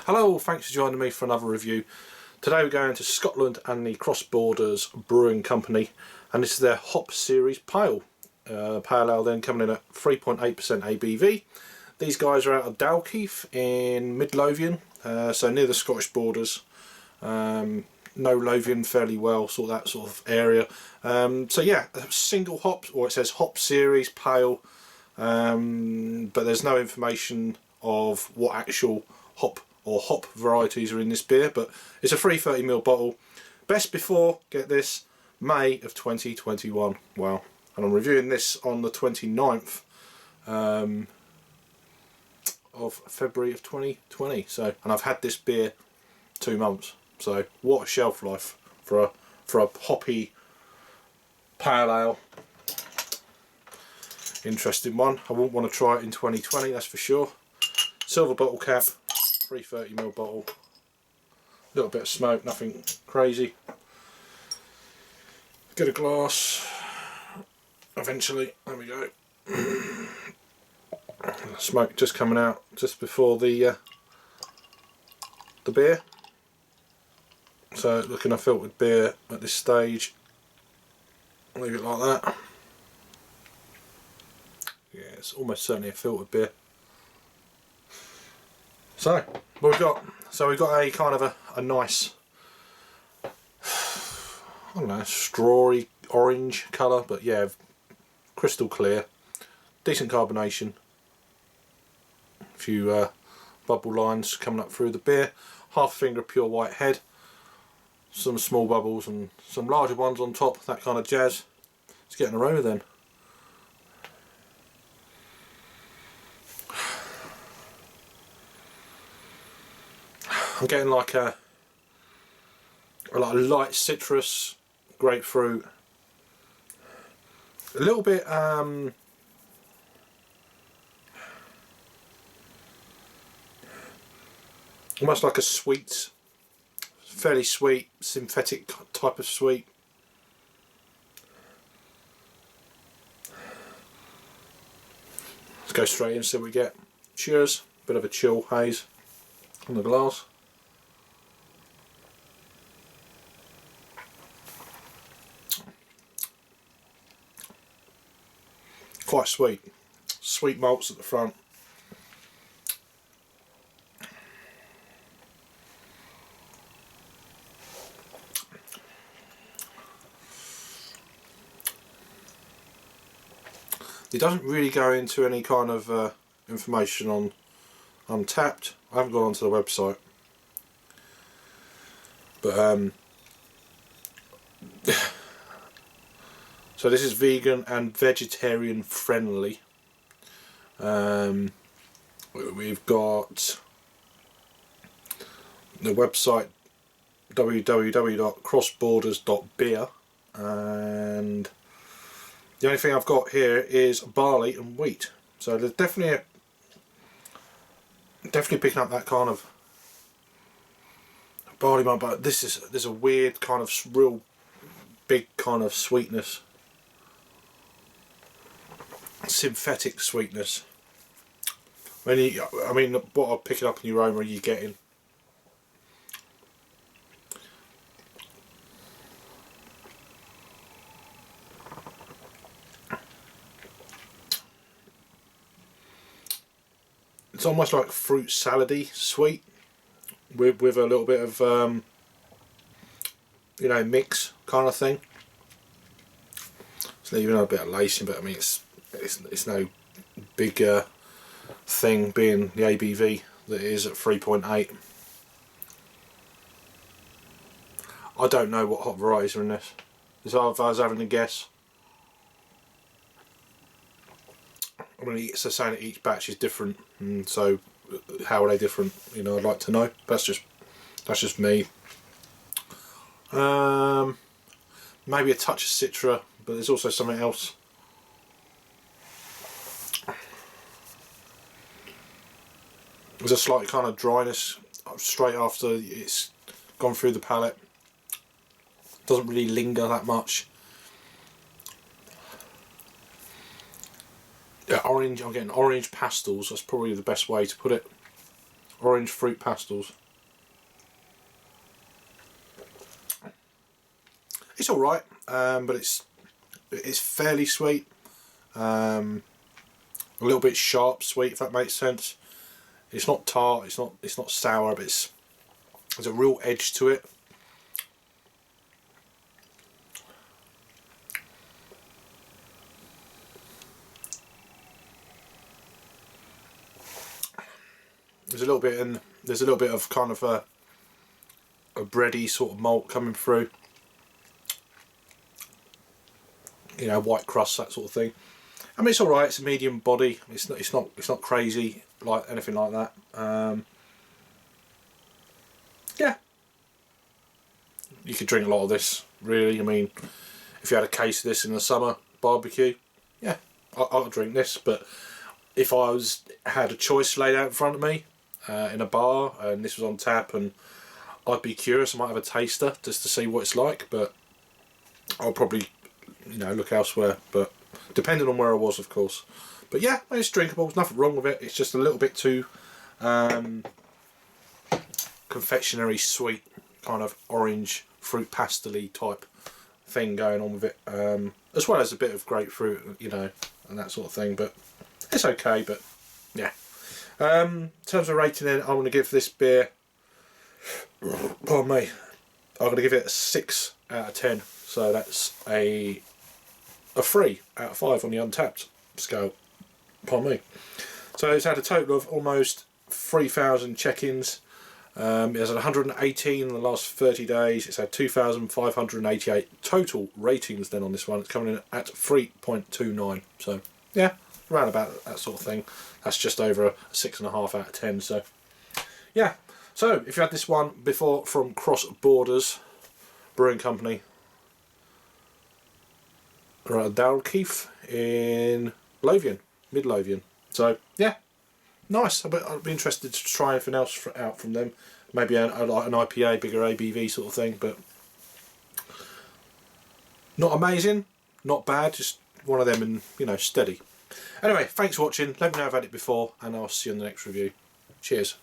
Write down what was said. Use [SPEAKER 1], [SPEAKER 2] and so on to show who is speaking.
[SPEAKER 1] Hello, thanks for joining me for another review. Today we're going to Scotland and the Borders Brewing Company, and this is their Hop Series Pale. Pale Ale then coming in at 3.8% ABV. These guys are out of Dalkeith in Mid-Lothian, so near the Scottish borders. Know Lothian fairly well, sort of that sort of area. So yeah, single hop, or it says Hop Series Pale, but there's no information of what actual hop or hop varieties are in this beer, but it's a 330ml bottle. Best before, get this, May of 2021. Wow. And I'm reviewing this on the 29th of February of 2020. So, and I've had this beer 2 months. So what a shelf life for a hoppy pale ale. Interesting one. I wouldn't want to try it in 2020, that's for sure. Silver bottle cap, 330ml bottle. A little bit of smoke, nothing crazy. Get a glass. Eventually, there we go. Smoke just coming out just before the beer. So looking a filtered beer at this stage. Leave it like that. Yeah, it's almost certainly a filtered beer. So what we've got? So we've got a kind of a nice, I don't know, strawy orange colour, but yeah, crystal clear, decent carbonation. A few bubble lines coming up through the beer. Half finger pure white head. Some small bubbles and some larger ones on top. That kind of jazz. Let's get an aroma then. I'm getting like a light citrus, grapefruit, a little bit almost like a sweet, fairly sweet, synthetic type of sweet. Let's go straight in and see what we get. Cheers. Bit of a chill haze on the glass. Quite sweet. Sweet malts at the front. It doesn't really go into any kind of information on Untapped. I haven't gone onto the website, but so this is vegan and vegetarian friendly. We've got the website www.crossborders.beer, and the only thing I've got here is barley and wheat. So there's definitely picking up that kind of barley malt, but there's a weird kind of real big kind of sweetness. Synthetic sweetness. I mean, what I'm picking up in the aroma you're getting. It's almost like fruit salady sweet with a little bit of you know, mix kind of thing. It's even a bit of lacing, but I mean it's no big thing being the ABV that it is at 3.8. I don't know what hop varieties are in this. If I was having to guess, I mean, it's saying that each batch is different, and so how are they different? You know, I'd like to know. That's just me. Maybe a touch of citra, but there's also something else. There's a slight kind of dryness straight after it's gone through the palate. Doesn't really linger that much. Yeah, orange. I'm getting orange pastels. That's probably the best way to put it. orange fruit pastels. It's all right, but it's fairly sweet. A little bit sharp sweet, if that makes sense. It's not tart. It's not sour, but there's a real edge to it. There's a little bit of kind of a bready sort of malt coming through. You know, white crust, that sort of thing. I mean, it's all right. It's a medium body. It's not crazy like anything like that. Yeah, you could drink a lot of this, really. I mean, if you had a case of this in the summer barbecue, yeah, I'll drink this. But if I had a choice laid out in front of me in a bar and this was on tap, and I'd be curious, I might have a taster just to see what it's like. But I'll probably, you know, look elsewhere. But depending on where I was, of course. But yeah, it's drinkable. There's nothing wrong with it. It's just a little bit too confectionery sweet, kind of orange fruit pastel-y type thing going on with it, as well as a bit of grapefruit, you know, and that sort of thing. But it's okay. But yeah, in terms of rating, then I'm going to give this beer, pardon me, I'm going to give it a 6 out of 10. So that's a 3 out of 5 on the Untapped scale. Pardon me. So it's had a total of almost 3,000 check-ins. It has had 118 in the last 30 days. It's had 2,588 total ratings then on this one. It's coming in at 3.29. So yeah, around about that sort of thing. That's just over a 6.5 out of 10. So yeah. So if you had this one before from Borders Brewing Company, right, Dalkeith in Lothian, Mid-Lothian. So yeah, nice. I'd be interested to try anything else out from them. Maybe like an IPA, bigger ABV sort of thing. But not amazing, not bad. Just one of them, and you know, steady. Anyway, thanks for watching. Let me know if I've had it before, and I'll see you in the next review. Cheers.